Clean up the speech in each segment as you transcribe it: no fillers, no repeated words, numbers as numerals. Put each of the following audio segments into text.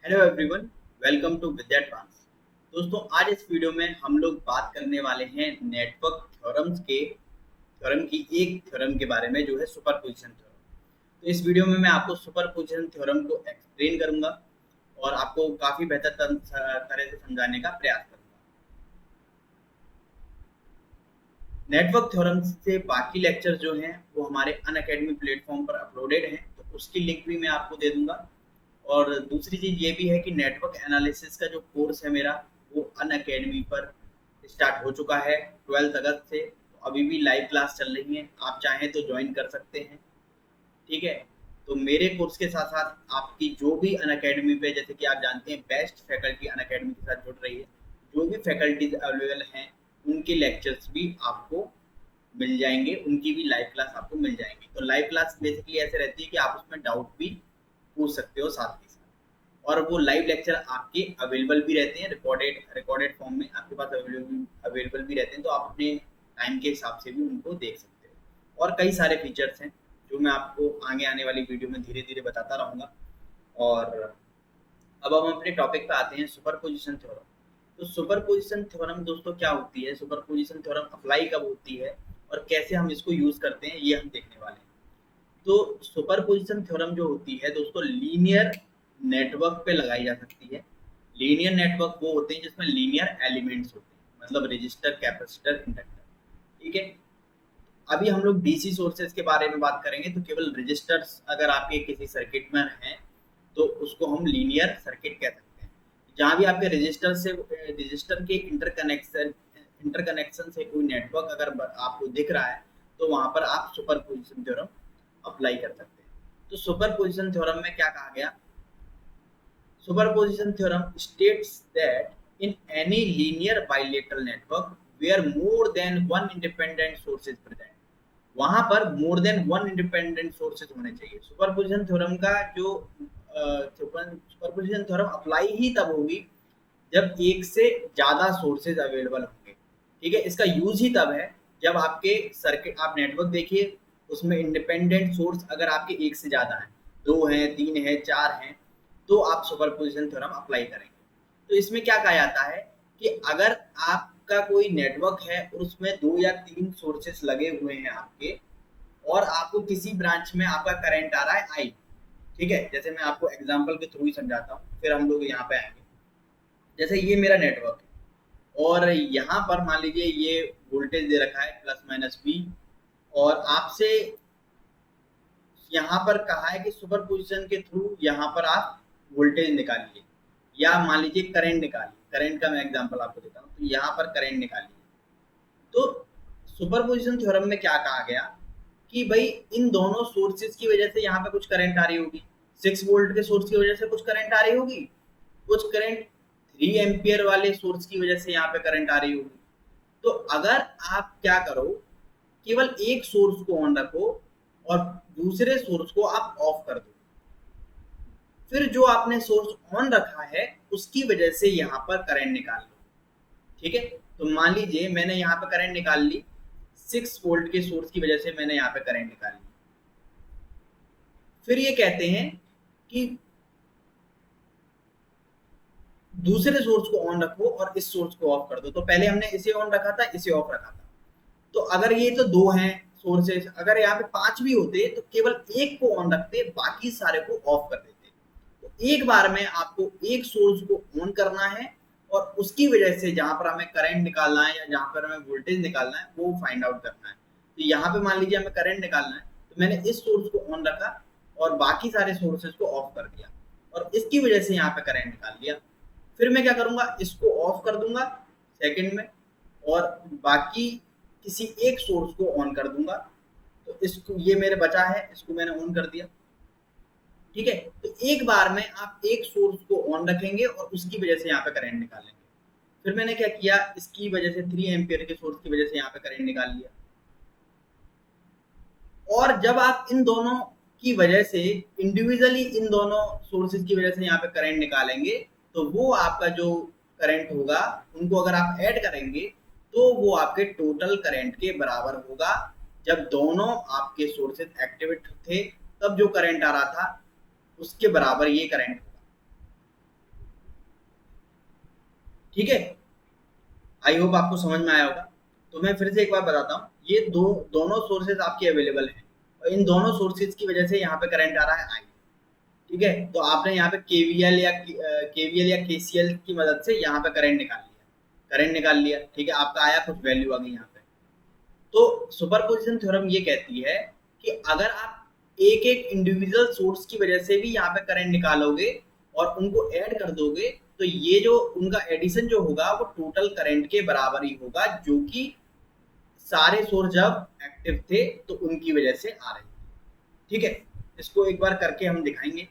Hello everyone, welcome to Vidya Trans. दोस्तों, आज इस वीडियो में हम लोग बात करने वाले हैं नेटवर्क थ्योरम की एक थ्योरम के बारे में, जो है सुपरपोजिशन थ्योरम। तो इस वीडियो में मैं आपको सुपरपोजिशन थ्योरम को एक्सप्लेन करूंगा और आपको काफ़ी बेहतर तरह से समझाने का प्रयास करूंगा। नेटवर्क थ्योरम से बाकी लेक्चर जो हैं वो हमारे अनअकैडमी प्लेटफॉर्म पर अपलोडेड हैं, तो उसकी लिंक भी मैं आपको दे दूंगा। और दूसरी चीज़ ये भी है कि नेटवर्क एनालिसिस का जो कोर्स है मेरा, वो अनअकैडमी पर स्टार्ट हो चुका है 12 अगस्त से। तो अभी भी लाइव क्लास चल रही है, आप चाहें तो ज्वाइन कर सकते हैं। ठीक है। तो मेरे कोर्स के साथ साथ आपकी जो भी अनअकैडमी पे, जैसे कि आप जानते हैं, बेस्ट फैकल्टी अनअकैडमी के साथ जुड़ रही है। जो भी फैकल्टीज अवेलेबल हैं, उनके लेक्चर्स भी आपको मिल जाएंगे, उनकी भी लाइव क्लास आपको मिल जाएंगी। तो लाइव क्लास बेसिकली ऐसे रहती है कि आप उसमें डाउट भी पूछ सकते हो साथ के साथ, और वो लाइव लेक्चर आपके अवेलेबल भी रहते हैं, रिकॉर्डेड फॉर्म में आपके पास अवेलेबल भी रहते हैं। तो आप अपने टाइम के हिसाब से भी उनको देख सकते हो। और कई सारे फीचर्स हैं जो मैं आपको आगे आने वाली वीडियो में धीरे धीरे बताता रहूँगा। और अब हम अपने टॉपिक पे आते हैं, सुपरपोजिशन थ्योरम। तो सुपरपोजिशन थ्योरम दोस्तों क्या होती है, सुपरपोजिशन थ्योरम अप्लाई कब होती है और कैसे हम इसको यूज़ करते हैं, ये हम देखने वाले हैं। तो सुपरपोजिशन थ्योरम जो होती है दोस्तों, लीनियर नेटवर्क पे लगाई जा सकती है। लीनियर नेटवर्क वो होते हैं जिसमें लीनियर एलिमेंट्स होते हैं, मतलब रजिस्टर, कैपेसिटर, इंडक्टर। ठीक है। अभी हम लोग डीसी सोर्सेज के बारे में बात करेंगे, तो केवल रजिस्टर्स अगर आपके किसी सर्किट में हैं तो उसको हम लीनियर सर्किट कह सकते हैं। जहाँ भी आपके रजिस्टर के इंटरकनेक्शन से कोई नेटवर्क अगर आपको दिख रहा है, तो वहाँ पर आप सुपरपोजिशन थ्योरम अप्लाई कर सकते हैं। तो सुपरपोजिशन थ्योरम में क्या कहा गया? Superposition theorem states that in any linear bilateral network where more than one independent source is present, वहां पर more than one independent sources होने चाहिए। सुपरपोजिशन थ्योरम का जो सुपरपोजिशन थ्योरम अप्लाई ही तब होगी जब एक से ज्यादा सोर्सेज अवेलेबल होंगे। ठीक है। इसका यूज ही तब है जब आपके सर्किट, आप नेटवर्क देखिए, उसमें इंडिपेंडेंट सोर्स अगर आपके एक से ज्यादा हैं, दो हैं, तीन हैं, चार हैं, तो आप सुपरपोजिशन थ्योरम अप्लाई करेंगे। तो इसमें क्या कहा जाता है कि अगर आपका कोई नेटवर्क है और उसमें दो या तीन सोर्सेस लगे हुए हैं आपके, और आपको किसी ब्रांच में आपका करंट आ रहा है आई। ठीक है। जैसे मैं आपको एग्जांपल के थ्रू ही समझाता हूँ, फिर हम लोग यहाँ पे आएंगे। जैसे ये मेरा नेटवर्क है और यहाँ पर मान लीजिए ये वोल्टेज दे रखा है +- V, और आपसे यहाँ पर कहा है कि सुपरपोजिशन के थ्रू यहाँ पर आप वोल्टेज निकालिए, या मान लीजिए करंट निकालिए। करंट का मैं एग्जांपल आपको देता हूँ, तो यहाँ पर करंट निकालिए। तो सुपरपोजिशन थ्योरम में क्या कहा गया कि भाई इन दोनों सोर्सेज की वजह से यहाँ पे कुछ करंट आ रही होगी। 6 वोल्ट के सोर्स की वजह से कुछ करंट आ रही होगी, कुछ करंट 3 एम्पियर वाले सोर्स की वजह से यहाँ पे करंट आ रही होगी। तो अगर आप क्या करो, केवल एक सोर्स को ऑन रखो और दूसरे सोर्स को आप ऑफ कर दो, फिर जो आपने सोर्स ऑन रखा है उसकी वजह से यहाँ पर करंट निकाल लो। ठीक है। तो मान लीजिए मैंने यहाँ पे करंट निकाल ली, 6 वोल्ट के सोर्स की वजह से मैंने यहाँ पे करंट निकाल ली। फिर ये कहते हैं कि दूसरे सोर्स को ऑन रखो और इस सोर्स को ऑफ कर दो। तो पहले हमने इसे ऑन रखा था, इसे ऑफ रखा था। तो अगर ये तो दो हैं सोर्सेस, अगर यहाँ पे 5 भी होते तो केवल एक को ऑन रखते, बाकी सारे को ऑफ कर देते। तो एक बार में आपको एक सोर्स को ऑन करना है और उसकी वजह से जहां पर हमें करंट निकालना है या जहां पर हमें वोल्टेज निकालना है वो फाइंड आउट करना है। तो यहाँ पे मान लीजिए हमें करंट निकालना है, तो मैंने इस सोर्स को ऑन रखा और बाकी सारे सोर्सेज को ऑफ कर दिया, और इसकी वजह से यहाँ पे करंट निकाल लिया। फिर मैं क्या करूंगा, इसको ऑफ कर दूंगा सेकंड में, और बाकी किसी एक सोर्स को ऑन कर दूंगा। तो इसको, ये मेरे बचा है, इसको मैंने ऑन कर दिया। ठीक है। तो एक बार में आप एक सोर्स को ऑन रखेंगे और उसकी वजह से यहाँ पे करंट निकालेंगे। फिर मैंने क्या किया, इसकी वजह से 3 एम्पियर के सोर्स की वजह से यहाँ पे करंट निकाल लिया। और जब आप इन दोनों की वजह से इंडिविजुअली, इन दोनों सोर्सेज की वजह से यहाँ पे करंट निकालेंगे, तो वो आपका जो करंट होगा, उनको अगर आप ऐड करेंगे तो वो आपके टोटल करंट के बराबर होगा। जब दोनों आपके सोर्सेज एक्टिवेट थे तब जो करंट आ रहा था उसके बराबर ये करंट होगा। ठीक है, आई होप आपको समझ में आया होगा। तो मैं फिर से एक बार बताता हूँ, ये दोनों सोर्सेज आपके अवेलेबल हैं और इन दोनों सोर्सेज की वजह से यहाँ पे करंट आ रहा है आई। ठीक है, तो आपने यहाँ पे केवीएल या केसीएल की मदद से यहाँ पे करंट निकाल लिया। ठीक है, आपका आया, कुछ वैल्यू आ गई यहाँ पे। तो सुपरपोजिशन थ्योरम ये कहती है कि अगर आप एक एक इंडिविजुअल सोर्स की वजह से भी यहाँ पे करंट निकालोगे और उनको ऐड कर दोगे, तो ये जो उनका एडिशन जो होगा वो टोटल करंट के बराबर ही होगा, जो कि सारे सोर्स जब एक्टिव थे तो उनकी वजह से आ रहे थे। ठीक है, इसको एक बार करके हम दिखाएंगे।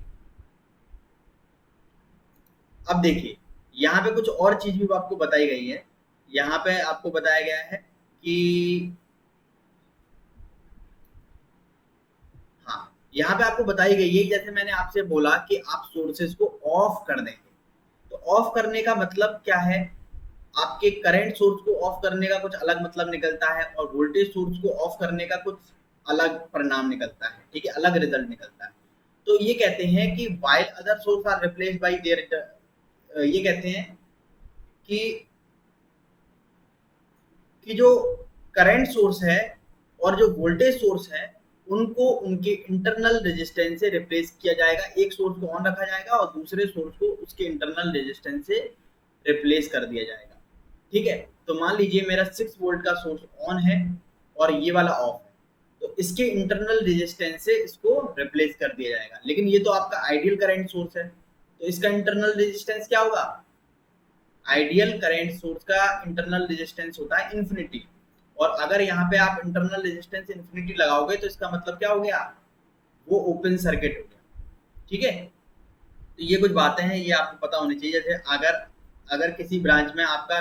अब देखिए, यहाँ पे कुछ और चीज भी आपको बताई गई है। यहाँ पे आपको बताया गया है कि हाँ, यहाँ पे आपको बताई गई है, जैसे मैंने आपसे बोला कि आप सोर्सेज को ऑफ कर देंगे। तो ऑफ करने का मतलब क्या है? आपके करंट सोर्स को ऑफ करने का कुछ अलग मतलब निकलता है और वोल्टेज सोर्स को ऑफ करने का कुछ अलग परिणाम निकलता है। ठीक है, अलग रिजल्ट निकलता है। तो ये कहते हैं कि while other source are replaced by their, ये कहते हैं कि जो करंट सोर्स है और जो वोल्टेज सोर्स है, उनको उनके इंटरनल रेजिस्टेंस से रिप्लेस किया जाएगा। एक सोर्स को ऑन रखा जाएगा और दूसरे सोर्स को उसके इंटरनल रेजिस्टेंस से रिप्लेस कर दिया जाएगा। ठीक है, तो मान लीजिए मेरा 6 वोल्ट का सोर्स ऑन है और ये वाला ऑफ है, तो इसके इंटरनल रेजिस्टेंस से इसको रिप्लेस कर दिया जाएगा। लेकिन ये तो आपका आइडियल करंट सोर्स है, तो इसका इंटरनल रेजिस्टेंस क्या होगा? आइडियल करंट सोर्स का इंटरनल रेजिस्टेंस होता है इन्फिनिटी, और अगर यहाँ पे आप इंटरनल रेजिस्टेंस इन्फिनिटी लगाओगे तो इसका मतलब क्या हो गया? वो ओपन सर्किट हो गया। ठीक है, तो ये कुछ बातें हैं, ये आपको पता होनी चाहिए। जैसे अगर अगर किसी ब्रांच में आपका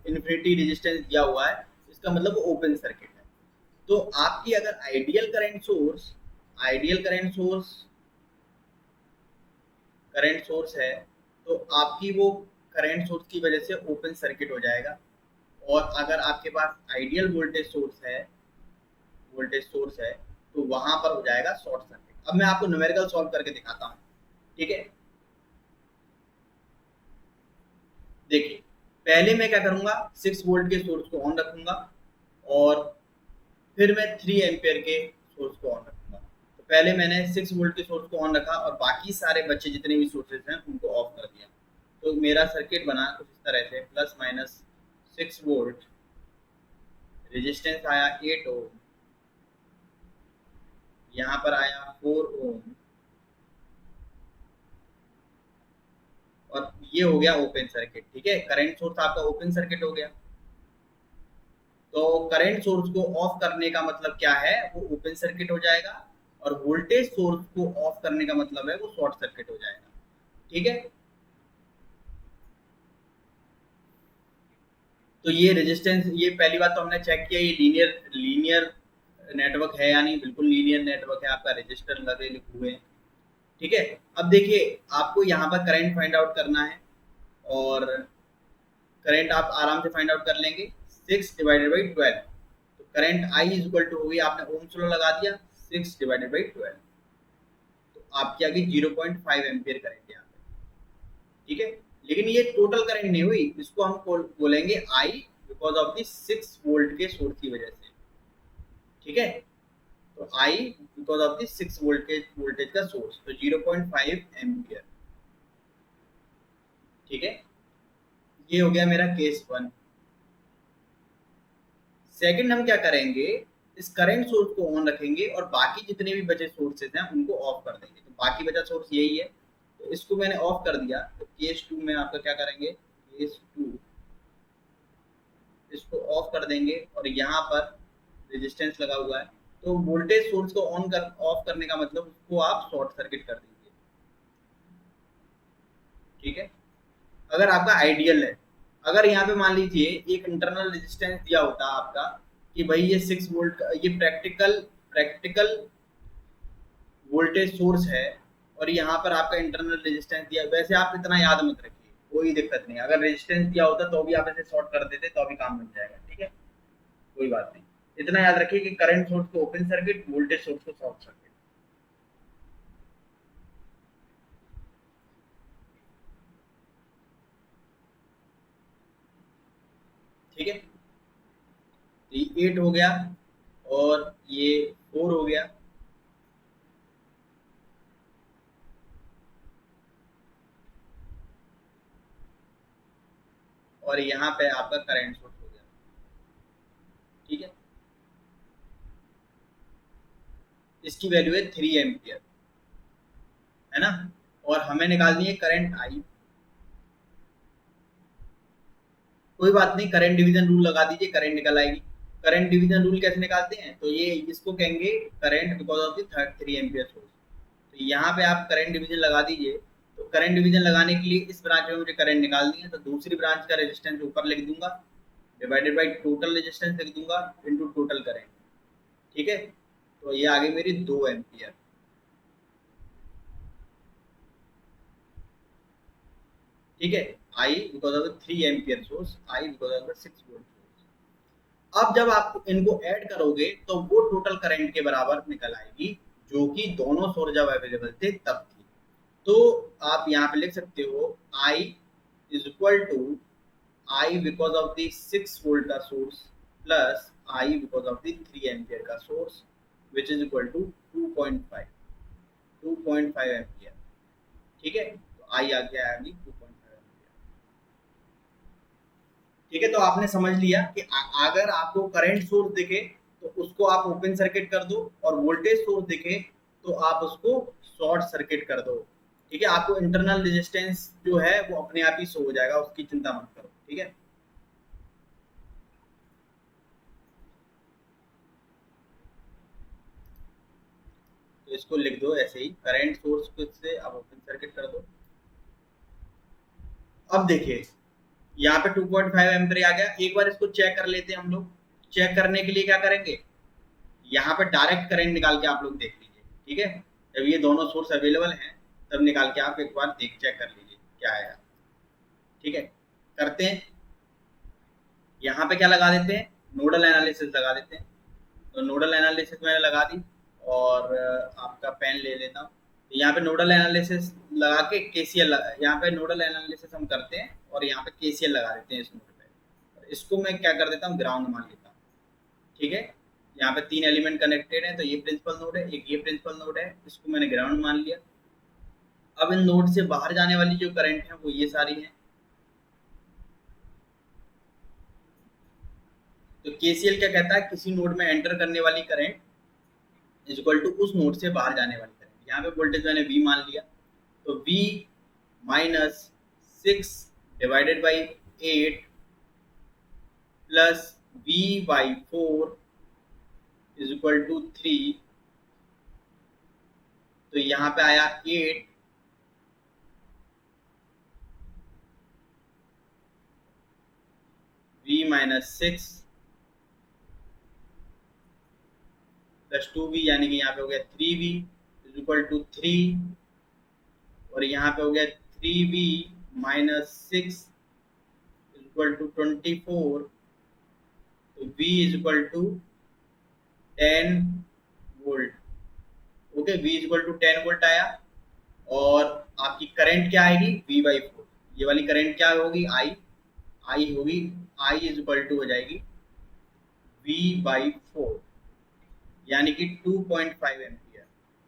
इन्फिनिटी रेजिस्टेंस दिया हुआ है, इसका मतलब वो ओपन सर्किट है। तो आपकी अगर आइडियल करंट सोर्स है, तो आपकी वो करंट सोर्स की वजह से ओपन सर्किट हो जाएगा। और अगर आपके पास आइडियल वोल्टेज सोर्स है, तो वहां पर हो जाएगा शॉर्ट सर्किट। अब मैं आपको न्यूमेरिकल सॉल्व करके दिखाता हूँ। ठीक है, देखिए, पहले मैं क्या करूंगा, 6 वोल्ट के सोर्स को ऑन रखूंगा और फिर मैं 3 एम्पियर के सोर्स को ऑन रखूंगा। तो पहले मैंने 6 वोल्ट के सोर्स को ऑन रखा और बाकी सारे बच्चे जितने भी सोर्सेज हैं उनको ऑफ कर दिया। तो मेरा सर्किट बना कुछ इस तरह से, प्लस माइनस 6 वोल्ट, रेजिस्टेंस आया 8 ओम, यहाँ पर आया 4 ओम, और ये हो गया ओपन सर्किट। ठीक है, करंट सोर्स आपका ओपन सर्किट हो गया। तो करंट सोर्स को ऑफ करने का मतलब क्या है? वो ओपन सर्किट हो जाएगा, और वोल्टेज सोर्स को ऑफ करने का मतलब है वो शॉर्ट सर्किट हो जाएगा। ठीक है, तो ये रेजिस्टेंस, ये पहली बात तो हमने चेक किया, ये लीनियर नेटवर्क है या नहीं। बिल्कुल लीनियर नेटवर्क है, आपका रजिस्टर लगे हुए हैं। ठीक है, अब देखिए, आपको यहाँ पर करंट फाइंड आउट करना है, और करंट आप आराम से फाइंड आउट कर लेंगे। 6/12, तो current I is equal to होगी, आपने ओम्स लॉ लगा दिया, 6/12, तो आपकी आ गई 0.5 एम्पियर करंट यहाँ पे। ठीक है, लेकिन ये टोटल करंट नहीं हुई, इसको हम बोलेंगे आई, बिकॉज ऑफ द 6 वोल्ट के सोर्स की वजह से। ठीक है, तो आई बिकॉज ऑफ द 6 वोल्ट के वोल्टेज का सोर्स, तो 0.5 एम्पियर। ठीक है, ये हो गया मेरा केस 1। सेकंड हम क्या करेंगे, इस करंट सोर्स को ऑन रखेंगे और बाकी जितने भी बचे सोर्सेज हैं उनको ऑफ कर देंगे। तो बाकी बचा सोर्स यही है, तो इसको मैंने ऑफ कर दिया। तो केस 2 में आपका क्या करेंगे, केस 2 इसको ऑफ कर देंगे, और यहाँ पर रेजिस्टेंस लगा हुआ है, तो वोल्टेज सोर्स को ऑफ करने का मतलब उसको आप शॉर्ट सर्किट कर दीजिए। ठीक है, अगर आपका आइडियल है, अगर यहाँ पे मान लीजिए एक इंटरनल रेजिस्टेंस दिया होता आपका कि भाई ये 6 वोल्ट का, ये प्रैक्टिकल वोल्टेज सोर्स है, और यहाँ पर आपका इंटरनल रेजिस्टेंस दिया, वैसे आप इतना याद मत रखिए, कोई दिक्कत नहीं। अगर रेजिस्टेंस दिया होता तो भी आप ऐसे शॉर्ट कर देते, तो भी काम बन जाएगा। ठीक है, कोई बात नहीं। इतना याद रखिए कि करंट सोर्स को ओपन सर्किट, वोल्टेज सोर्स को शॉर्ट सर्किट। ठीक है, तो ये 8 हो गया और ये 4 हो गया, और यहाँ पे आपका करंट सोर्स हो गया। ठीक है, इसकी वैल्यू है 3 एम्पियर, है ना, और हमें निकालनी है करंट आई। कोई बात नहीं, करंट डिवीजन रूल लगा दीजिए, करंट निकल आएगी। करंट डिवीजन रूल कैसे निकालते हैं, तो ये इसको कहेंगे current because of the 3 ampere source. तो यहाँ पे आप करंट डिवीजन लगा दीजिए। तो करंट डिवीजन लगाने के लिए इस ब्रांच में मुझे करंट निकालनी है, तो दूसरी ब्रांच का रेजिस्टेंस ऊपर लिख दूंगा, डिवाइडेड बाई टोटल रेजिस्टेंस लिख दूंगा इनटू टोटल करंट। ठीक है, तो ये आ गई मेरी 2 एम्पियर। ठीक है, I because of 3 ampere source, I because of 6 volt source. अब जब आप इनको ऐड करोगे तो वो टोटल करंट के बराबर निकल आएगी, जो कि दोनों सोर्स जब अवेलेबल थे तब थी। तो आप यहाँ पे लिख सकते हो I is equal to I because of the 6 volt का source plus I because of the 3 ampere का source, which is equal to 2.5 ampere. ठीक है, तो आई आ गया है 2.5 एम्पियर। ठीक है, तो आपने समझ लिया कि अगर आपको करंट सोर्स दिखे तो उसको आप ओपन सर्किट कर दो, और वोल्टेज सोर्स दिखे तो आप उसको शॉर्ट सर्किट कर दो। ठीक है, आपको इंटरनल रेजिस्टेंस जो है वो अपने आप ही शो हो जाएगा, उसकी चिंता मत करो। ठीक है, तो इसको लिख दो ऐसे ही, करंट सोर्स से आप ओपन सर्किट कर दो। अब देखिए यहाँ पे 2.5 एम्पीयर आ गया। एक बार इसको चेक कर लेते हैं हम लोग। चेक करने के लिए क्या करेंगे, यहाँ पे डायरेक्ट करंट निकाल के आप लोग देख लीजिए। ठीक है, जब ये दोनों सोर्स अवेलेबल हैं तब निकाल के आप एक बार चेक कर लीजिए क्या आएगा। ठीक है, करते हैं। यहाँ पे क्या लगा देते हैं, नोडल एनालिसिस लगा देते हैं। तो नोडल एनालिसिस मैंने लगा दी, और आपका पेन ले लेता हूँ। तो यहाँ पे नोडल एनालिसिस लगा के केसीएल, यहाँ पे नोडल एनालिसिस हम करते हैं और यहाँ पे केसीएल लगा देते हैं इस नोड पे। इसको मैं क्या कर देता हूँ, ग्राउंड मान लेता हूँ। ठीक है, यहाँ पे 3 एलिमेंट कनेक्टेड है, तो ये प्रिंसिपल नोड है, एक ये प्रिंसिपल नोड है, इसको मैंने ग्राउंड मान लिया। अब इन नोड से बाहर जाने वाली जो करंट है वो ये सारी है। तो केसीएल क्या कहता है, किसी नोड में एंटर करने वाली करंट इज इक्वल टू उस नोड से बाहर जाने वाली करंट। यहाँ पे वोल्टेज मैंने V मान लिया, तो V minus 6 divided by 8 plus V by 4 is equal to 3। तो यहाँ पे आया 8 V माइनस 6 प्लस 2V, यानी कि यहाँ पे हो गया 3V इज इक्वल टू 3, और यहाँ पे हो गया 3V minus 6 is equal to 24। तो V is equal to 10 volt. Okay, V is equal to 10 volt आया, और आपकी करंट क्या आएगी, V बाई 4। ये वाली करंट क्या होगी, आई होगी, आई इज इक्वल टू हो जाएगी V बाई 4, यानी कि 2.5 एम्पियर,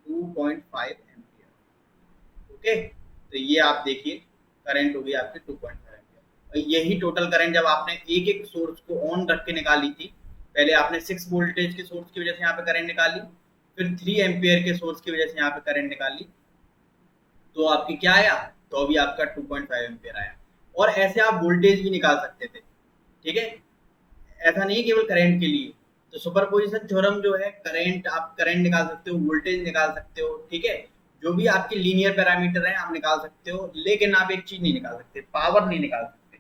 2.5 एम्पियर। ओके, तो ये आप देखिए करंट होगी आपकी 2.5 एम्पियर। और यही टोटल करंट जब आपने एक एक सोर्स को ऑन रख के निकाली थी, पहले आपने 6 वोल्टेज के सोर्स की वजह से यहाँ पे करंट निकाली, फिर 3 एम्पियर के सोर्स की वजह से यहाँ पे करंट निकाली, तो आपकी क्या आया, तो अभी आपका 2.5 एम्पियर आया। और ऐसे आप वोल्टेज भी निकाल सकते थे। ठीक है, ऐसा नहीं है केवल करंट के लिए। तो सुपरपोजिशन थ्योरम जो है, करंट, आप करंट निकाल सकते हो, वोल्टेज निकाल सकते हो। ठीक है, जो भी आपके लीनियर पैरामीटर हैं आप निकाल सकते हो, लेकिन आप एक चीज नहीं निकाल सकते, पावर नहीं निकाल सकते।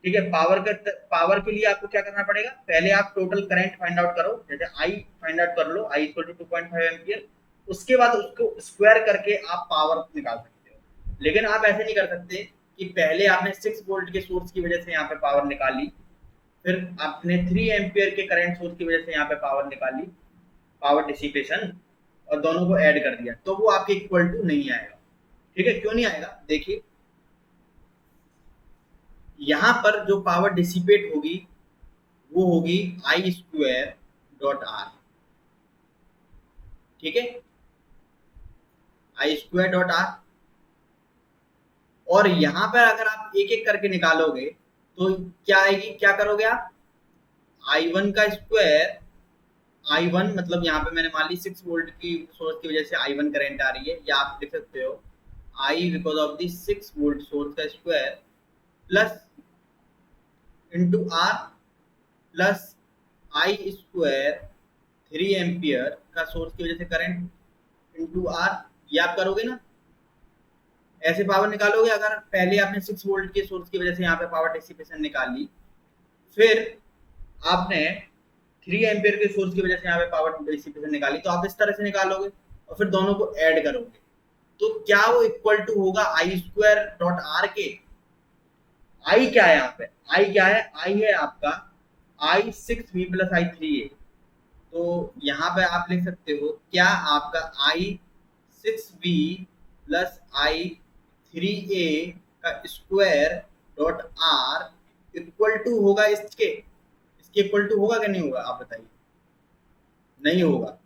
ठीक है, पावर के लिए आपको क्या करना पड़ेगा, पहले आप टोटल करंट फाइंड आउट करो, जैसे आई फाइंड आउट कर लो, आई इक्वल टू 2.5 एम्पियर। उसके बाद उसको स्क्वायर करके आप पावर निकाल सकते हो। लेकिन आप ऐसे नहीं कर सकते कि पहले आपने 6 वोल्ट के सोर्स की वजह से यहाँ पे पावर निकाली, फिर आपने 3 एम्पियर के करंट सोर्स की वजह से यहाँ पे पावर निकाली, पावर डिसिपेशन, और दोनों को ऐड कर दिया, तो वो आपके इक्वल टू नहीं आएगा। ठीक है, क्यों नहीं आएगा, देखिए यहाँ पर जो पावर डिसिपेट होगी वो होगी आई स्क्वायर डॉट आर। ठीक है, आई स्क्वायर डॉट आर। और यहां पर अगर आप एक एक करके निकालोगे तो क्या आएगी, क्या करोगे आप, आई वन का स्क्वायर, आई वन मतलब यहाँ पे मैंने मान ली 6 वोल्ट की सोर्स की वजह से आई वन करंट आ रही है, या आप लिख सकते हो I because of the 6 volt source का square plus into R plus I square 3 ampere का सोर्स की वजह से करंट इंटू आर। ये आप करोगे ना, ऐसे पावर निकालोगे। अगर पहले आपने 6 वोल्ट के सोर्स की वजह से यहाँ पे पावर डिसिपेशन निकाल ली, फिर आपने 3 एम्पियर के सोर्स की वजह से यहाँ पे पावर डिसिपेशन निकाली, तो आप इस तरह से निकालोगे और फिर दोनों को ऐड करोगे तो क्या वो इक्वल टू होगा आई स्क्वायर डॉट आर के। आई क्या है यहाँ पे, आई क्या है, आई है आपका आई 6V प्लस आई 3A। तो यहाँ पे आप लिख सकते हो क्या आपका आई 6V प्लस आई 3A का square dot R equal to होगा इसके इक्वल टू होगा कि नहीं होगा, आप बताइए। नहीं होगा।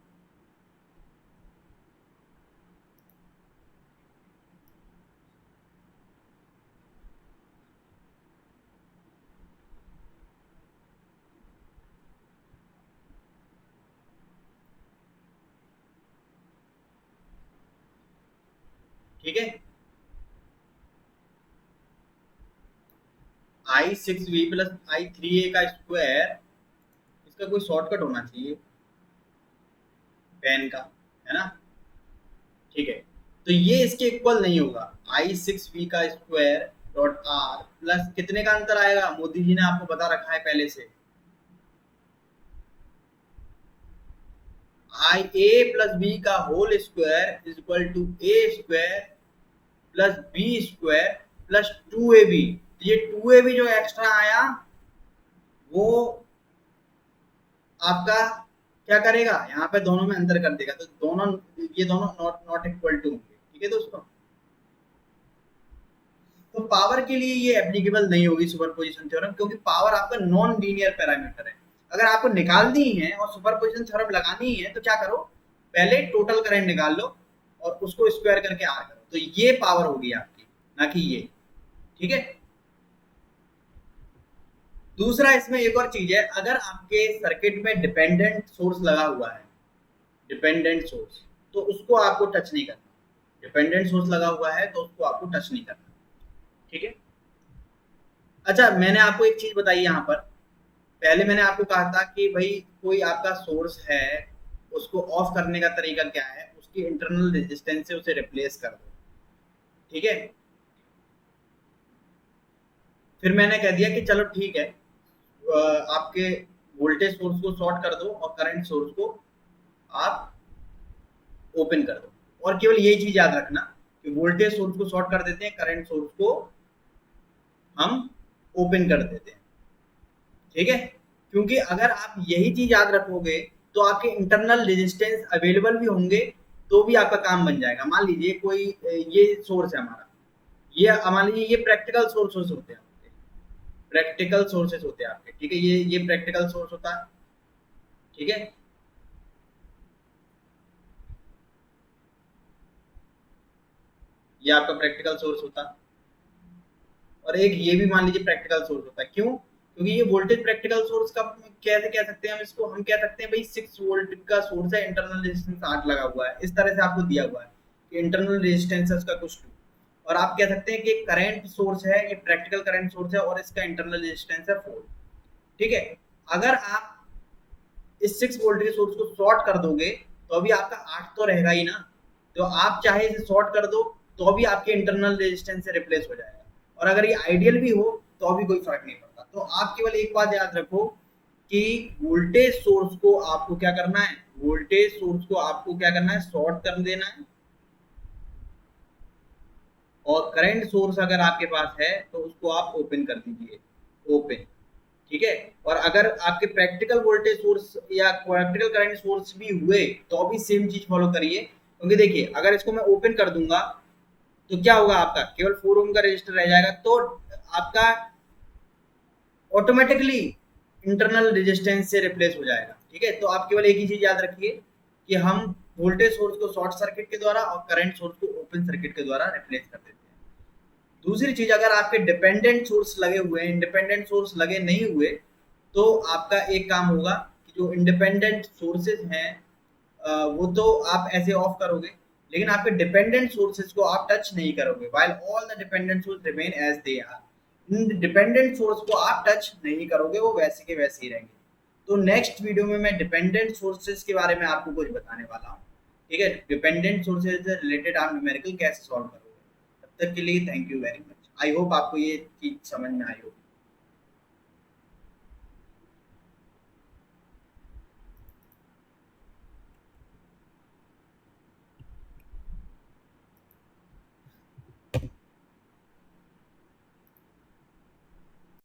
ठीक है, आई 6V प्लस आई 3A का स्क्वायर, इसका कोई शॉर्टकट होना चाहिए पेन का, है ना। ठीक है, तो ये इसके इक्वल नहीं होगा। आई 6V का स्क्वायर डॉट आर प्लस कितने का अंतर आएगा, मोदी जी ने आपको बता रखा है पहले से, आई ए प्लस बी का whole square is equal to A square plus B square plus 2AB। ये 2AB जो एक्स्ट्रा आया वो आपका क्या करेगा, यहाँ पे दोनों में अंतर कर देगा, तो दोनों ये दोनों नॉट नॉट इक्वल टू होंगे। ठीक है दोस्तों, तो पावर के लिए ये एप्लीकेबल नहीं होगी सुपरपोजिशन थ्योरम, क्योंकि पावर आपका नॉन लीनियर पैरामीटर है। अगर आपको निकालनी है और सुपरपोजिशन थ्योरम लगानी है तो क्या करो, पहले टोटल करंट निकाल लो और उसको स्क्वायर करके आर करो, तो ये पावर होगी आपकी, ना कि ये। ठीक है, दूसरा इसमें एक और चीज है, अगर आपके सर्किट में डिपेंडेंट सोर्स लगा हुआ है, डिपेंडेंट सोर्स, तो उसको आपको टच नहीं करना। डिपेंडेंट सोर्स लगा हुआ है तो उसको आपको टच नहीं करना। ठीक है, अच्छा मैंने आपको एक चीज बताई यहाँ पर, पहले मैंने आपको कहा था कि भाई कोई आपका सोर्स है, उसको ऑफ करने का तरीका क्या है, उसकी इंटरनल रेजिस्टेंस से उसे रिप्लेस कर दो। ठीक है, फिर मैंने कह दिया कि चलो ठीक है, आपके वोल्टेज सोर्स को शॉर्ट कर दो और करंट सोर्स को आप ओपन कर दो, और केवल यही चीज याद रखना कि वोल्टेज सोर्स को शॉर्ट कर देते हैं, करंट सोर्स को हम ओपन कर देते हैं। ठीक है, क्योंकि अगर आप यही चीज याद रखोगे तो आपके इंटरनल रेजिस्टेंस अवेलेबल भी होंगे, तो भी आपका काम बन जाएगा। मान लीजिए कोई ये सोर्स है हमारा, ये मान लीजिए ये प्रैक्टिकल सोर्सेस होते हैं आपके, प्रैक्टिकल सोर्सेस होते हैं आपके। ठीक है, ये प्रैक्टिकल सोर्स होता है। ठीक है, ये आपका प्रैक्टिकल सोर्स होता है, और एक ये भी मान लीजिए प्रैक्टिकल सोर्स होता है। क्यों, क्योंकि ये वोल्टेज प्रैक्टिकल सोर्स का कैसे कह सकते हैं हम इसको, हम कह सकते हैं भाई 6 वोल्ट का सोर्स है, इंटरनल रेजिस्टेंस 8 लगा हुआ है, इस तरह से आपको दिया हुआ है कि इंटरनल रेजिस्टेंस है उसका कुछ 2, और आप कह सकते हैं कि करंट सोर्स है, ये प्रैक्टिकल करंट सोर्स है और इसका इंटरनल रेजिस्टेंस है 4। ठीक है, अगर आप इस 6 वोल्ट के सोर्स को शॉर्ट कर दोगे तो अभी आपका 8 तो रहेगा ही ना, तो आप चाहे इसे शॉर्ट कर दो तो अभी आपके इंटरनल रेजिस्टेंस से रिप्लेस हो जाएगा, और अगर ये आइडियल भी हो तो अभी कोई फर्क नहीं पड़ता। तो आप केवल एक बात याद रखो कि वोल्टेज सोर्स को आपको क्या करना है, वोल्टेज सोर्स को आपको क्या करना है, शॉर्ट कर देना है, और करंट सोर्स अगर आपके पास है तो उसको आप ओपन कर दीजिए, ओपन। ठीक है, और अगर आपके प्रैक्टिकल वोल्टेज सोर्स या प्रैक्टिकल करंट सोर्स भी हुए तो भी सेम चीज फॉलो करिए, क्योंकि देखिए अगर इसको मैं ओपन कर दूंगा तो क्या होगा, आपका केवल 4 ओम का रजिस्टर रह जाएगा, तो आपका ऑटोमेटिकली इंटरनल रेजिस्टेंस से रिप्लेस हो जाएगा। ठीक है, तो आप केवल एक ही चीज याद रखिए कि हम वोल्टेज सोर्स को शॉर्ट सर्किट के द्वारा और करंट सोर्स को ओपन सर्किट के द्वारा रिप्लेस कर देते हैं। दूसरी चीज, अगर आपके डिपेंडेंट सोर्स लगे हुए हैं, इंडिपेंडेंट सोर्स लगे नहीं हुए, तो आपका एक काम होगा कि जो इंडिपेंडेंट सोर्सेज हैं वो तो आप ऐसे ऑफ करोगे, लेकिन आपके डिपेंडेंट सोर्सेज को आप टच नहीं करोगे। While all the dependent source remain as they are, independent source को आप टच नहीं करोगे, वो वैसे के वैसे ही रहेंगे। तो नेक्स्ट वीडियो में मैं डिपेंडेंट सोर्सेज के बारे में आपको कुछ बताने वाला हूँ। ठीक है, डिपेंडेंट सोर्सेज से रिलेटेड आप न्यूमेरिकल कैसे सॉल्व करोगे। तब तक के लिए thank you very much. I hope आपको ये चीज समझ में आई हो।